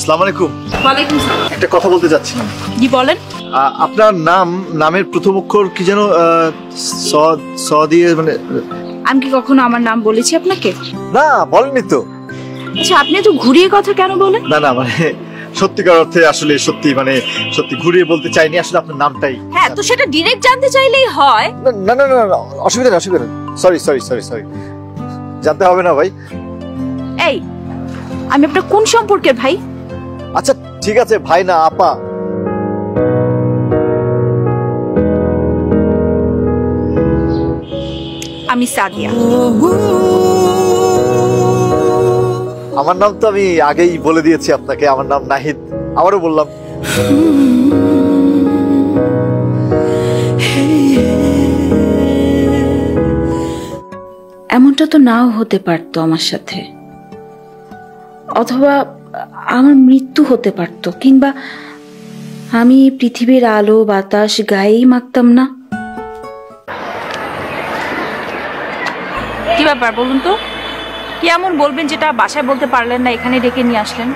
আসসালামু আলাইকুম। ওয়ালাইকুম আসসালাম। একটা কথা বলতে যাচ্ছিলাম। জি বলেন। আপনার নামের প্রথম অক্ষর কি যেন? স দিয়ে মানে। আমি কি কখনো আমার নাম বলেছি আপনাকে? না, বলেননি তো। আচ্ছা, আপনি এত ঘুরিয়ে কথা কেন বলেন? না না, মানে সত্যিকার অর্থে আসলে সত্যি ঘুরিয়ে বলতে চাইনি, আসলে আপনার নামটাই। হ্যাঁ, তো সেটা ডিরেক্ট জানতে চাইলেই হয়। না না না, অসুবিধা নেই, অসুবিধা নেই। সরি, জানতে হবে না ভাই। এই, আমি আপনার কোন সম্পর্কের ভাই? আচ্ছা ঠিক আছে, ভাই না আপা। আমি সাদিয়া। আমার নাম তো আমি আগেই বলে দিয়েছি আপনাকে, আমার নাম নাহিদ। আবারও বললাম। এমনটা তো নাও হতে পারতো আমার সাথে, অথবা আমার মৃত্যু হতে পারতো, কিংবা আমি পৃথিবীর আলো বাতাস গায়েই মাখতাম না। কি ব্যাপার বলুন তো, কি এমন বলবেন যেটা বাসায় বলতে পারলেন না, এখানে ডেকে নিয়ে আসলেন?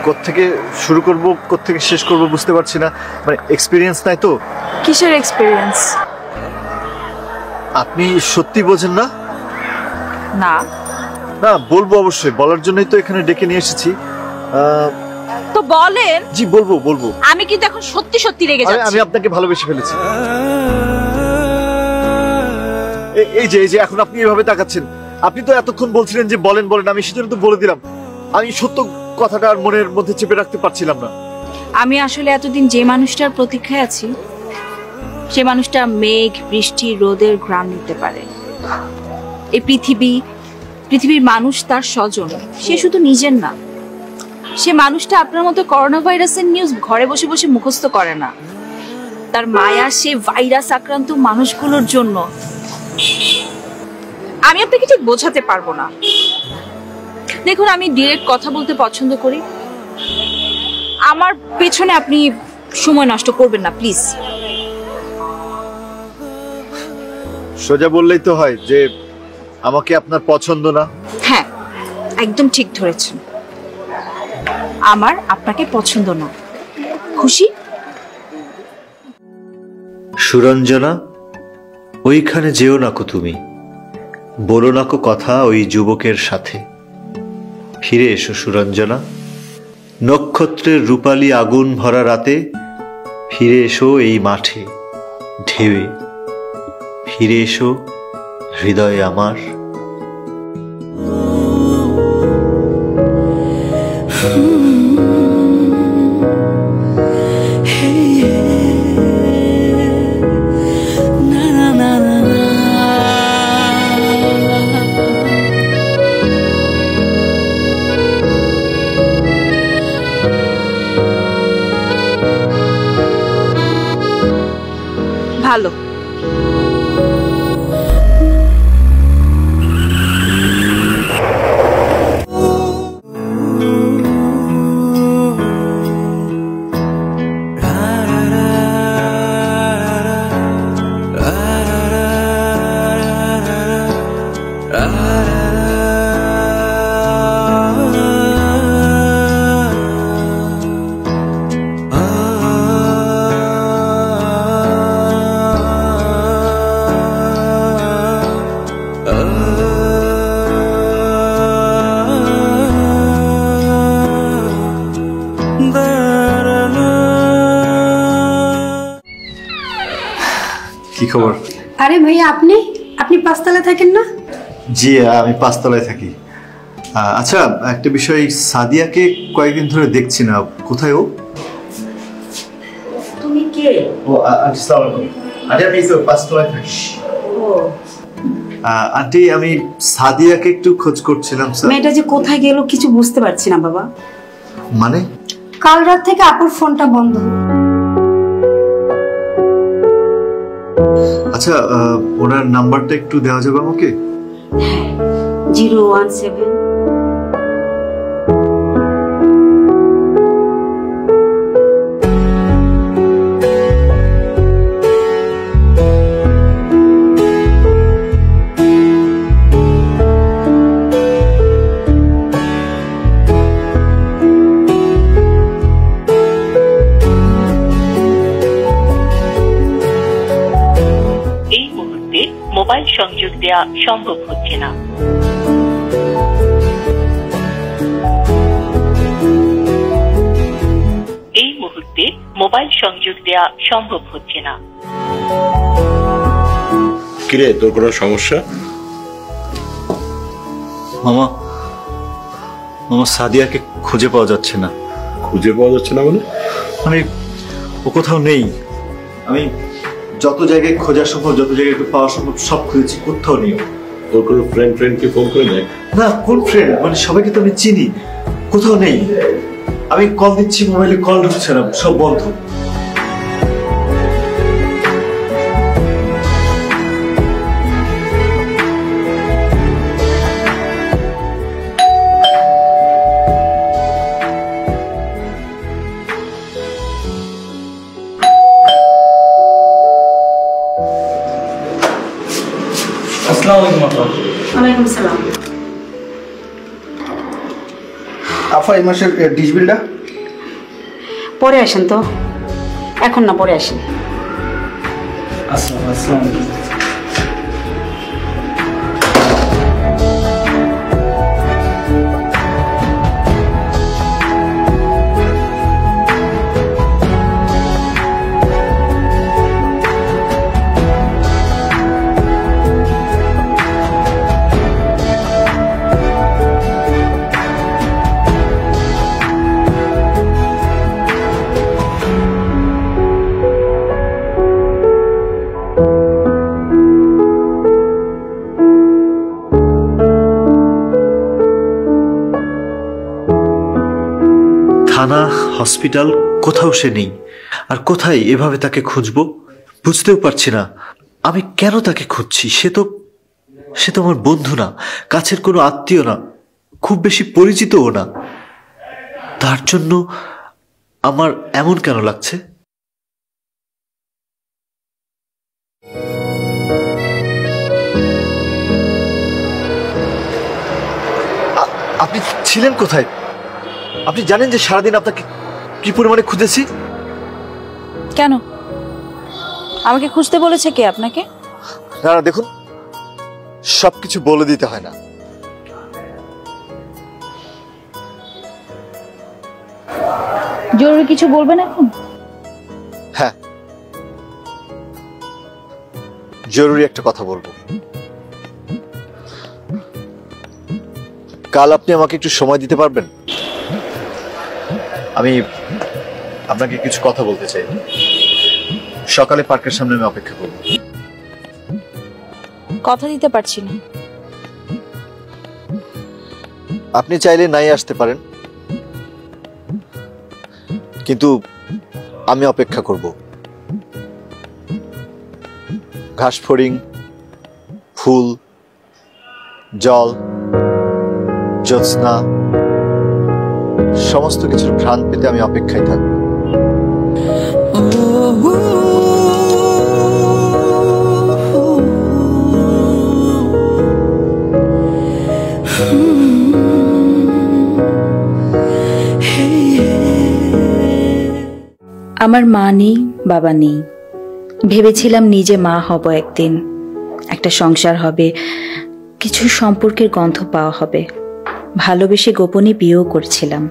কোত্থেকে শুরু করব, কোত্থেকে শেষ করব বুঝতে পারছি না, মানে এক্সপিরিয়েন্স নাই তো। কিসের এক্সপিরিয়েন্স? আপনি সত্যি বোঝেন না? না না, বলবো অবশ্যই, বলার জন্যই তো এখানে ডেকে নিয়ে এসেছি। তো বলেন। জি বলবো। আমি কিন্তু এখন সত্যি সত্যি রেগে যাচ্ছি। আমি আপনাকে ভালোবেসে ফেলেছি। এই যে এখন আপনি এভাবে তাকাচ্ছেন। আপনি তো এতক্ষণ বলছিলেন যে বলেন, আমি সেজন্য তো বলে দিলাম। আমি সত্য কথাটা আর মনের মধ্যে চেপে রাখতে পারছিলাম না। আমি আসলে এতদিন যে মানুষটার প্রতীক্ষায় আছি, সে মানুষটা মেঘ বৃষ্টি রোদের ঘ্রাণ নিতে পারে। এই পৃথিবীর মানুষ তার স্বজন, সে শুধু নিজের না। সে মানুষটা আপনার মতো করোনা ভাইরাসের নিউজ ঘরে বসে বসে মুখস্থ করে না। তার মায়া সে ভাইরাস আক্রান্ত মানুষগুলোর জন্য। আমি আপনাকে ঠিক বোঝাতে পারবো না। দেখুন, আমি ডিরেক্ট কথা বলতে পছন্দ করি। আমার পেছনে আপনি সময় নষ্ট করবেন না প্লিজ। সোজা বললেই তো হয় যে আমাকে আপনার পছন্দ না। হ্যাঁ, একদম ঠিক ধরেছেন। আমার আপনাকে পছন্দ না। খুশি? সুরঞ্জনা, ওইখানে যেও নাকো তুমি, বলো নাকো কথা ওই যুবকের সাথে। ফিরে এসো সুরঞ্জনা, নক্ষত্রের রূপালী আগুন ভরা রাতে। ফিরে এসো এই মাঠে ঢেউয়ে, ফিরে এসো হৃদয়ে আমার। ভালো। কি খবর? আরে ভাইয়া, আপনি পাঁচতলায় থাকেন না? জি, আমি পাঁচতলায় থাকি। আচ্ছা, একটা বিষয়, সাদিয়াকে কয়েকদিন ধরে দেখছি না, কোথায় ও? তুমি কে? ও আসসালামু আলাইকুম। আরে আমি তো পাঁচতলায় থাকি। ও আন্টি, আমি সাদিয়াকে একটু খোঁজ করছিলাম স্যার। মেয়েটা যে কোথায় গেল কিছু বুঝতে পারছি না বাবা। মানে? কাল রাত থেকে আপুর ফোনটা বন্ধ। আচ্ছা, ওনার নাম্বারটা একটু দেওয়া যাবে আমাকে? 017 সংযোগ দেওয়া সম্ভব হচ্ছে না। এই মুহূর্তে মোবাইল সংযোগ দেওয়া সম্ভব হচ্ছে না। কিরে, তোর কোনো সমস্যা? মামা মামা সাদিয়াকে খুঁজে পাওয়া যাচ্ছে না। খুঁজে পাওয়া যাচ্ছে না মানে? মানে ও কোথাও নেই। আমি যত জায়গায় খোঁজা সম্ভব, যত জায়গায় একটু পাওয়া সম্ভব সব খুঁজেছি, কোথাও নেই। তোর কোনো ফ্রেন্ডকে ফোন করে দেখ না। কোন ফ্রেন্ড? মানে সবাইকে তো আমি চিনি, কোথাও নেই। আমি কল দিচ্ছি, মোবাইলে কল ঢুকছে না, সব বন্ধ। ওয়ালাইকুম সালাম। আফা, এই মাসের ডিশ বিলটা পরে আসেন তো, এখন না, পরে আসেন। থানা, হসপিটাল, কোথাও সে নেই। আর কোথায় এভাবে তাকে খুঁজবো বুঝতেও পারছি না। আমি কেন তাকে খুঁজছি? সে তো আমার বন্ধু না, কাছের কোনো আত্মীয় না, খুব বেশি পরিচিতও না। তার জন্য আমার এমন কেন লাগছে? আপনি ছিলেন কোথায়? আপনি জানেন যে সারাদিন আপনাকে কি পরিমাণে খুঁজেছি? কেন? আমাকে খুঁজতে বলেছে কে আপনাকে? না না, দেখুন, সবকিছু বলে দিতে হয় না। জরুরি কিছু বলবেন এখন? হ্যাঁ, জরুরি একটা কথা বলবো। কাল আপনি আমাকে একটু সময় দিতে পারবেন? আমি আপনাকে কিছু কথা বলতে চাই। সকালে পার্কের সামনে আমি অপেক্ষা করব। কথা দিতে পারছি না। আপনি চাইলে নাই আসতে পারেন, কিন্তু আমি অপেক্ষা করব। ঘাস ফড়িং, ফুল, জল, জ্যোৎস্না, সমস্ত কিছুর ঘ্রাণ পেতে আমি অপেক্ষায় থাকব। আমার মা নেই, বাবা নেই। ভেবেছিলাম নিজে মা হব একদিন, একটা সংসার হবে, কিছু সম্পর্কের গন্ধ পাওয়া হবে। ভালোবেসে গোপনে বিয়েও করছিলাম।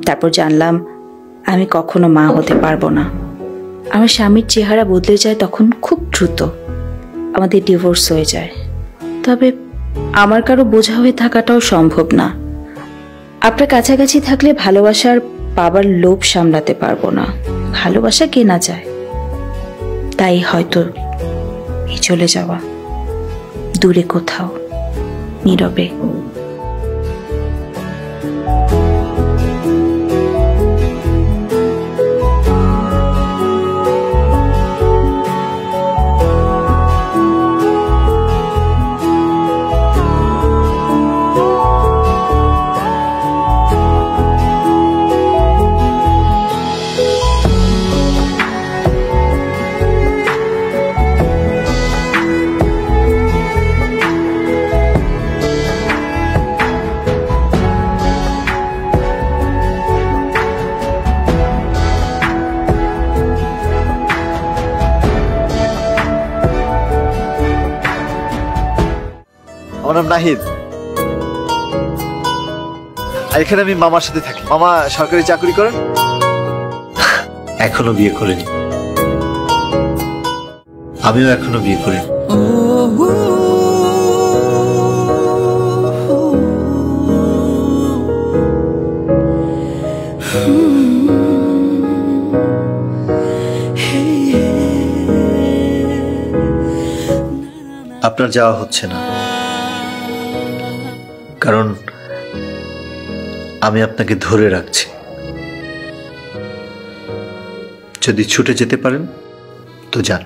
তারপর জানলাম আমি কখনো মা হতে পারবো না। আমার স্বামীর চেহারা বদলে যায় তখন খুব দ্রুত। আমাদের ডিভোর্স হয়ে যায়। তবে আমার কারো বোঝা হয়ে থাকাটাও সম্ভব না। আপনার কাছাকাছি থাকলে ভালোবাসার পাবার লোভ সামলাতে পারবো না। ভালোবাসা কেনা যায়, তাই হয়তো এই চলে যাওয়া, দূরে কোথাও, নীরবে। নাহিদ। আর এখানে আমি মামার সাথে থাকি। মামা সরকারি চাকরি করেন। এখনো বিয়ে করিনি। আমিও এখনো বিয়ে করিনি। আপনার যাওয়া হচ্ছে না, কারণ আমি আপনাকে ধরে রাখছি। যদি ছুটে যেতে পারেন তো যান।